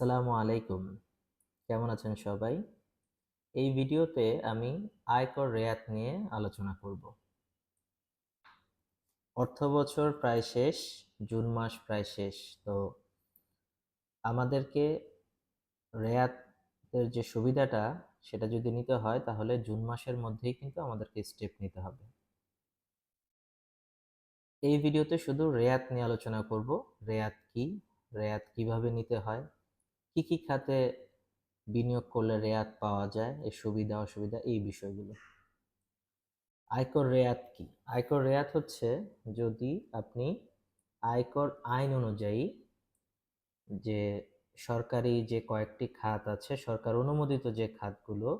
আসসালামু আলাইকুম। কেমন আছেন সবাই? এই ভিডিওতে আমি আয়কর রেয়াত নিয়ে আলোচনা করব। অর্থবছর প্রায় শেষ, জুন মাস প্রায় শেষ। তো আমাদেরকে রেয়াতের যে সুবিধাটা সেটা যদি নিতে হয় তাহলে জুন মাসের মধ্যেই কিন্তু আমাদেরকে স্টেপ নিতে হবে। এই ভিডিওতে শুধু রেয়াত নিয়ে আলোচনা করব। রেয়াত কি? রেয়াত কিভাবে নিতে হয়? কি কি খাতে বিনিয়োগ করলে রেয়াত পাওয়া যায়, এই সুবিধা অসুবিধা এই বিষয়গুলো। আয়কর রেয়াত কি? আয়কর রেয়াত হচ্ছে যদি আপনি আয়কর আইন অনুযায়ী যে সরকারি যে কয়েকটি খাত আছে, সরকার অনুমোদিত যে খাতগুলো,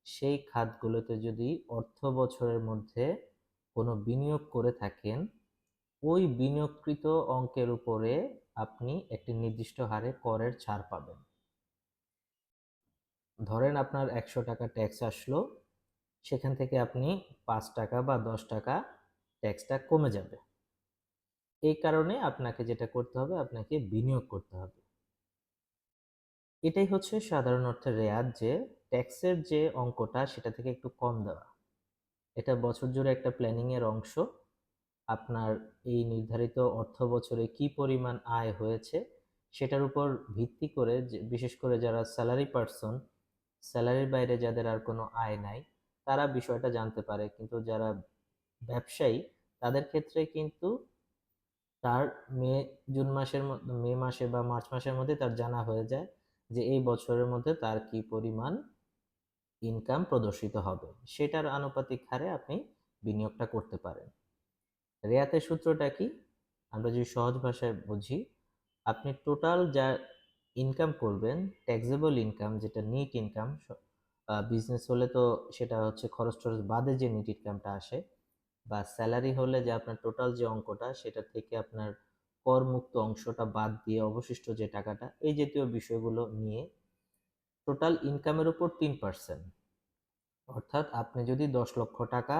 সেই খাতগুলোতে যদি অর্থ বছরের মধ্যে কোনো বিনিয়োগ করে থাকেন, ওই বিনিয়োগকৃত অঙ্কের উপরে আপনি একটি নির্দিষ্ট হারে করের ছাড় পাবেন। ধরেন আপনার ১০০ টাকা ট্যাক্স আসলো, সেখান থেকে আপনি ৫ টাকা বা ১০ টাকা ট্যাক্সটা কমে যাবে। এই কারণে আপনাকে যেটা করতে হবে, আপনাকে বিনিয়োগ করতে হবে। এটাই হচ্ছে সাধারণ অর্থে রেয়াত, যে ট্যাক্সের যে অঙ্কটা সেটা থেকে একটু কম দেওয়া। এটা বছর জুড়ে একটা প্ল্যানিং এর অংশ। আপনার এই নির্ধারিত অর্থ বছরে কি পরিমাণ আয় হয়েছে সেটার উপর ভিত্তি করে, বিশেষ করে যারা স্যালারি পার্সন, স্যালারির বাইরে যাদের আর কোনো আয় নাই, তারা বিষয়টা জানতে পারে। কিন্তু যারা ব্যবসায়ী, তাদের ক্ষেত্রে কিন্তু তার মে মাসে বা মার্চ মাসের মধ্যে তার জানা হয়ে যায় যে এই বছরের মধ্যে তার কি পরিমাণ ইনকাম প্রদর্শিত হবে, সেটার আনুপাতিক হারে আপনি বিনিয়োগটা করতে পারেন। রেয়াতের সূত্রটা কি? আমরা যদি সহজ ভাষায় বুঝি, আপনি টোটাল যা ইনকাম করবেন, ট্যাক্সেবল ইনকাম যেটা নিট ইনকাম, বিজনেস হলে তো সেটা হচ্ছে খরচ টরচ বাদে যে নিট ইনকামটা আসে, বা স্যালারি হলে যে আপনার টোটাল যে অঙ্কটা সেটা থেকে আপনার করমুক্ত অংশটা বাদ দিয়ে অবশিষ্ট যে টাকাটা, এই জাতীয় বিষয়গুলো নিয়ে টোটাল ইনকামের উপর 3%, অর্থাৎ আপনি যদি ১০ লক্ষ টাকা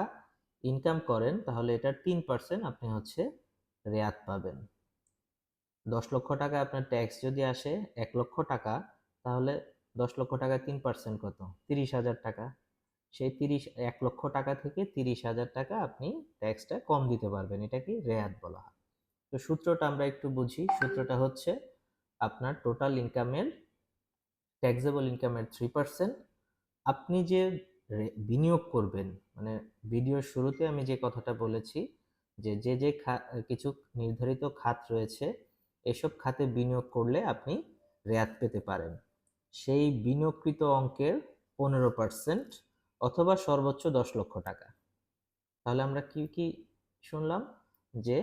ইনকাম করেন তাহলে এটার 3% আপনি হচ্ছে রেয়াত পাবেন। ১০ লক্ষ টাকা আপনার ট্যাক্স যদি আসে ১ লক্ষ টাকা, তাহলে ১০ লক্ষ টাকায় 3% কত? ৩০,০০০ টাকা। সেই ১ লক্ষ টাকা থেকে ৩০,০০০ টাকা আপনি ট্যাক্সটা কম দিতে পারবেন। এটাকে রেয়াত বলা হয়। তো সূত্রটা আমরা একটু বুঝি। সূত্রটা হচ্ছে আপনার টোটাল ইনকামের, ট্যাক্সেবল ইনকামের 3%, আপনি যে বিনিয়োগ করবেন, মানে ভিডিওর শুরুতে আমি যে কথাটা বলেছি যে যে যে কিছু নির্ধারিত খাত রয়েছে, এসব খাতে বিনিয়োগ করলে আপনি রেয়াত পেতে পারেন। সেই বিনিয়োগকৃত অঙ্কের 15% অথবা সর্বোচ্চ ১০ লক্ষ টাকা। তাহলে আমরা কি কি শুনলাম? যে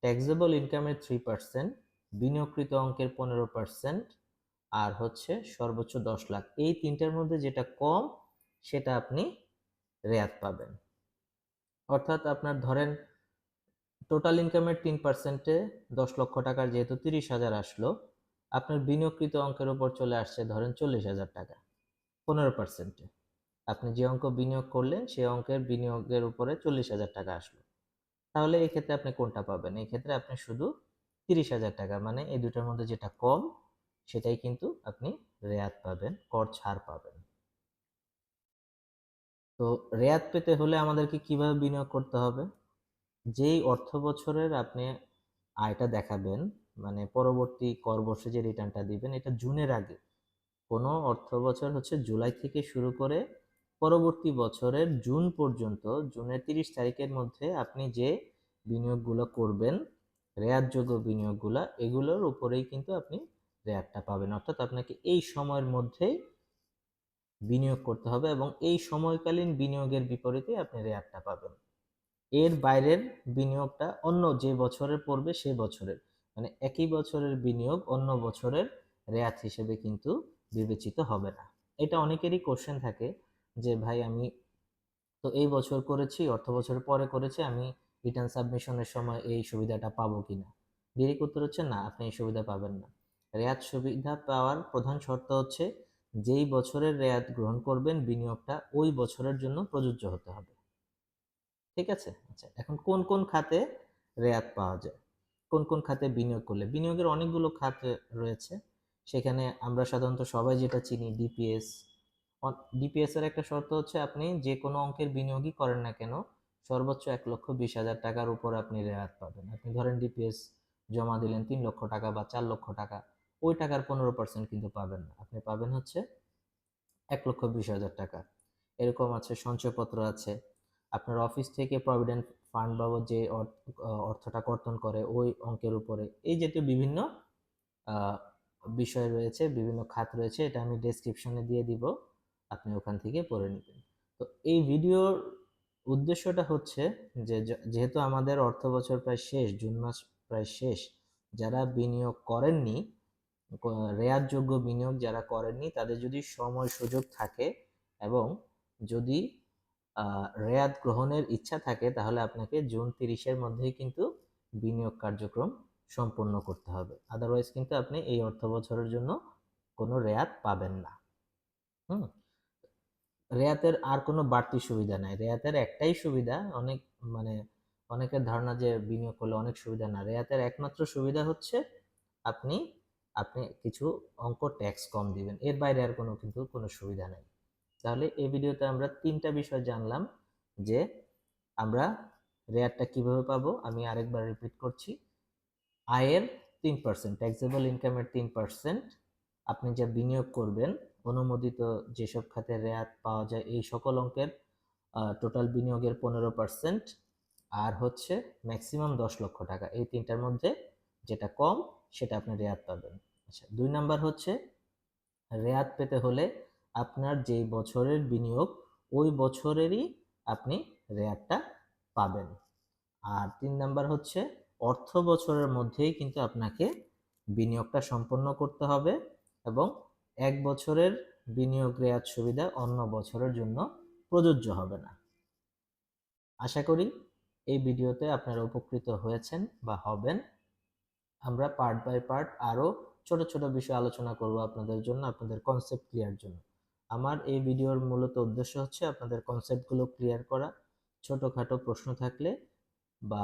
ট্যাক্সেবল ইনকামের 3%, বিনিয়োগকৃত অঙ্কের 15%, আর হচ্ছে সর্বোচ্চ ১০ লাখ। এই তিনটার মধ্যে যেটা কম সেটা আপনি রেয়াত পাবেন। অর্থাৎ আপনার ধরেন টোটাল ইনকামের 3%-এ ১০ লক্ষ টাকার যেহেতু ৩০,০০০ আসলো, আপনার বিনিয়োগকৃত অঙ্কের উপর চলে আসছে ধরেন ৪০,০০০ টাকা। 15%-এ আপনি যে অঙ্ক বিনিয়োগ করলেন সেই অঙ্কের বিনিয়োগের উপরে ৪০,০০০ টাকা আসলো। তাহলে এই ক্ষেত্রে আপনি কোনটা পাবেন? এই ক্ষেত্রে আপনি শুধু ৩০,০০০ টাকা, মানে এই দুটার মধ্যে যেটা কম সেটাই কিন্তু আপনি রেয়াত পাবেন, কর ছাড় পাবেন। তো রেয়াত পেতে হলে আমাদেরকে কিভাবে বিনিয়োগ করতে হবে? যেই অর্থ বছরের আপনি আয়টা দেখাবেন, মানে পরবর্তী কর বর্ষে যে রিটার্নটা দিবেন, এটা জুনের আগে, কোনো অর্থ বছর হচ্ছে জুলাই থেকে শুরু করে পরবর্তী বছরের জুন পর্যন্ত, জুনের ৩০ তারিখের মধ্যে আপনি যে বিনিয়োগগুলো করবেন, রেয়াতযোগ্য বিনিয়োগগুলো, এগুলোর উপরেই কিন্তু আপনি রেয়াতটা পাবেন। অর্থাৎ আপনাকে এই সময়ের মধ্যেই বিনিয়োগ করতে হবে এবং এই সময়কালীন বিনিয়োগের বিপরীতে আপনি রেয়াতটা পাবেন। এর বাইরের বিনিয়োগটা অন্য যে বছরের পড়বে সে বছরের, মানে একই বছরের বিনিয়োগ অন্য বছরের রেয়াত হিসেবে কিন্তু বিবেচিত হবে না। এটা অনেকেরই কোশ্চেন থাকে যে ভাই আমি তো এই বছর করেছি, অর্থ বছরের পরে করেছি, আমি রিটার্ন সাবমিশনের সময় এই সুবিধাটা পাবো কিনা? ডিরেক্ট উত্তর হচ্ছে না, আপনি এই সুবিধা পাবেন না। রেয়াত সুবিধা পাওয়ার প্রধান শর্ত হচ্ছে যেই বছরের রেয়াত গ্রহণ করবেন বিনিয়োগটা ওই বছরের জন্য প্রযোজ্য হতে হবে। ঠিক আছে? আচ্ছা, এখন কোন কোন খাতে রেয়াত পাওয়া যায়? কোন কোন খাতে বিনিয়োগ করলে? বিনিয়োগের অনেকগুলো খাত রয়েছে। সেখানে আমরা সাধারণত সবাই যেটা চিনি ডিপিএস। ডিপিএস এর একটা শর্ত হচ্ছে আপনি যে কোনো অঙ্কের বিনিয়োগই করেন না কেন সর্বোচ্চ 1,20,000 টাকার উপর আপনি রেয়াত পাবেন। আপনি ধরেন ডিপিএস জমা দিলেন 3 লক্ষ টাকা বা 4 লক্ষ টাকা, ওই টাকার 15% কিন্তু পাবেন না, আপনি পাবেন হচ্ছে 1,20,000 টাকা। এরকম আছে, সঞ্চয়পত্র আছে, আপনার অফিস থেকে প্রভিডেন্ট ফান্ড বাবদ যে অর্থটা কর্তন করে ওই অঙ্কের উপরে, এই জাতীয় বিভিন্ন আহ, বিষয় রয়েছে, বিভিন্ন খাত রয়েছে, এটা আমি ডেসক্রিপশনে দিয়ে দিব, আপনি ওখান থেকে পড়ে নেবেন। তো এই ভিডিওর উদ্দেশ্যটা হচ্ছে যে যেহেতু আমাদের অর্থ বছর প্রায় শেষ, জুন মাস প্রায় শেষ, যারা বিনিয়োগ করেননি, রেয়াতযোগ্য বিনিয়োগ যারা করেননি, তাদের যদি সময় সুযোগ থাকে এবং যদি রেয়াত গ্রহণের ইচ্ছা থাকে, তাহলে আপনাকে জুন 30-এর মধ্যেই কিন্তু বিনিয়োগ কার্যক্রম সম্পন্ন করতে হবে। আদারওয়াইজ কিন্তু আপনি এই অর্থ বছরের জন্য কোনো রেয়াত পাবেন না। হুম। রেয়াতের আর কোনো বাড়তি সুবিধা নাই, রেয়াতের একটাই সুবিধা, মানে অনেকের ধারণা যে বিনিয়োগ করলে অনেক সুবিধা, না, রেয়াতের একমাত্র সুবিধা হচ্ছে আপনি আপনি কিছু অঙ্ক ট্যাক্স কম দিবেন, এর বাইরে আর কোনো সুবিধা নেই। তাহলে এই ভিডিওতে আমরা 3টা বিষয় জানলাম, যে আমরা রেয়াতটা কিভাবে পাবো। আমি আরেকবার রিপিট করছি, আয়ের 3%, ট্যাক্সেবল ইনকামের 3%, আপনি যা বিনিয়োগ করবেন অনুমোদিত যেসব খাতে রেয়াত পাওয়া যায় এই সকল অঙ্কের টোটাল বিনিয়োগের 15%, আর হচ্ছে ম্যাক্সিমাম 10 লক্ষ টাকা, এই তিনটার মধ্যে যেটা কম সেটা আপনি রেয়াত পাবেন। আচ্ছা, 2 নাম্বার হচ্ছে রেয়াত পেতে হলে আপনার যেই বছরের বিনিয়োগ ওই বছরেরই আপনি রেয়াতটা পাবেন। আর 3 নাম্বার হচ্ছে অর্থ বছরের মধ্যেই কিন্তু আপনাকে বিনিয়োগটা সম্পন্ন করতে হবে এবং 1 বছরের বিনিয়োগ রেয়াত সুবিধা অন্য বছরের জন্য প্রযোজ্য হবে না। আশা করি এই ভিডিওতে আপনারা উপকৃত হয়েছেন বা হবেন। আমরা পার্ট বাই পার্ট আরও ছোট ছোট বিষয় আলোচনা করব আপনাদের জন্য, আপনাদের কনসেপ্ট ক্লিয়ার জন্য। আমার এই ভিডিওর মূলত উদ্দেশ্য হচ্ছে আপনাদের কনসেপ্টগুলো ক্লিয়ার করা। ছোটোখাটো প্রশ্ন থাকলে বা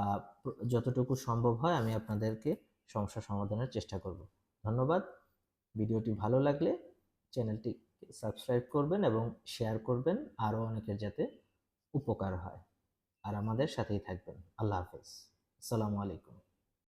যতটুকু সম্ভব হয় আমি আপনাদেরকে সমস্যা সমাধানের চেষ্টা করব। ধন্যবাদ। ভিডিওটি ভালো লাগলে চ্যানেলটি সাবস্ক্রাইব করবেন এবং শেয়ার করবেন, আরও অনেকের যাতে উপকার হয়। আর আমাদের সাথেই থাকবেন। আল্লাহ হাফেজ। আসসালামু আলাইকুম।